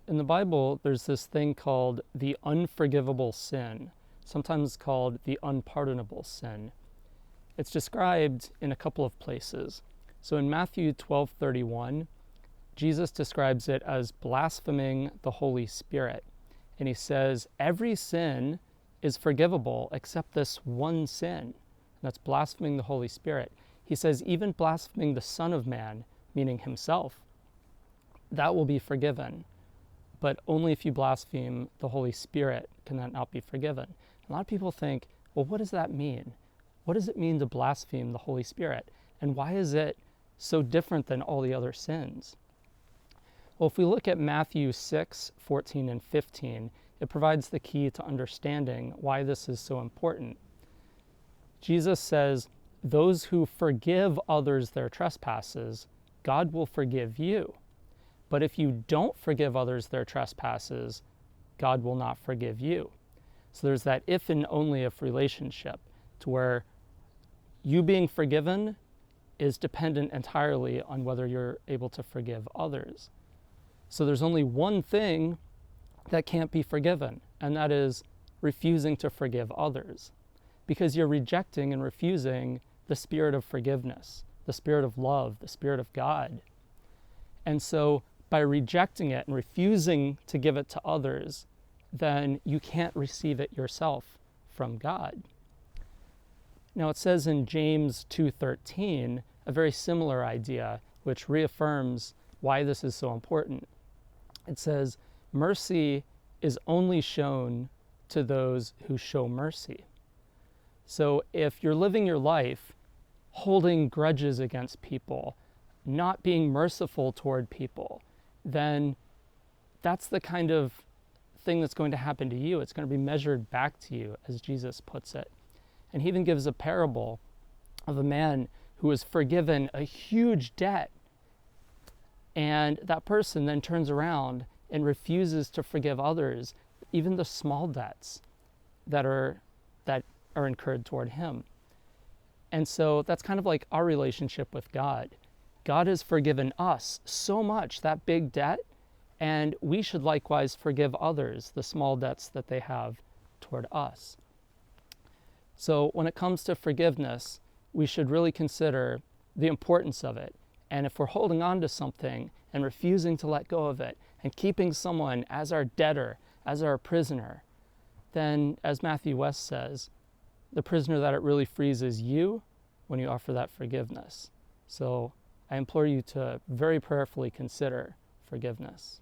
In the Bible, there's this thing called the unforgivable sin, sometimes called the unpardonable sin. It's described in a couple of places. So in Matthew 12:31, Jesus describes it as blaspheming the Holy Spirit. And he says, every sin is forgivable except this one sin. And that's blaspheming the Holy Spirit. He says, even blaspheming the Son of Man, meaning himself, that will be forgiven. But only if you blaspheme the Holy Spirit can that not be forgiven. A lot of people think, well, what does that mean? What does it mean to blaspheme the Holy Spirit? And why is it so different than all the other sins? Well, if we look at Matthew 6:14 and 15, it provides the key to understanding why this is so important. Jesus says, those who forgive others their trespasses, God will forgive you. But if you don't forgive others their trespasses, God will not forgive you. So there's that if and only if relationship, to where you being forgiven is dependent entirely on whether you're able to forgive others. So there's only one thing that can't be forgiven, and that is refusing to forgive others, because you're rejecting and refusing the spirit of forgiveness, the spirit of love, the spirit of God. And so by rejecting it and refusing to give it to others, then you can't receive it yourself from God. Now it says in James 2:13 a very similar idea, which reaffirms why this is so important. It says, mercy is only shown to those who show mercy. So if you're living your life holding grudges against people, not being merciful toward people, then that's the kind of thing that's going to happen to you. It's going to be measured back to you, as Jesus puts it. And he even gives a parable of a man who was forgiven a huge debt. And that person then turns around and refuses to forgive others, even the small debts that are incurred toward him. And so that's kind of like our relationship with God. God has forgiven us so much, that big debt, and we should likewise forgive others the small debts that they have toward us. So when it comes to forgiveness, we should really consider the importance of it. And if we're holding on to something and refusing to let go of it and keeping someone as our debtor, as our prisoner, then, as Matthew West says, the prisoner that it really frees is you when you offer that forgiveness. So I implore you to very prayerfully consider forgiveness.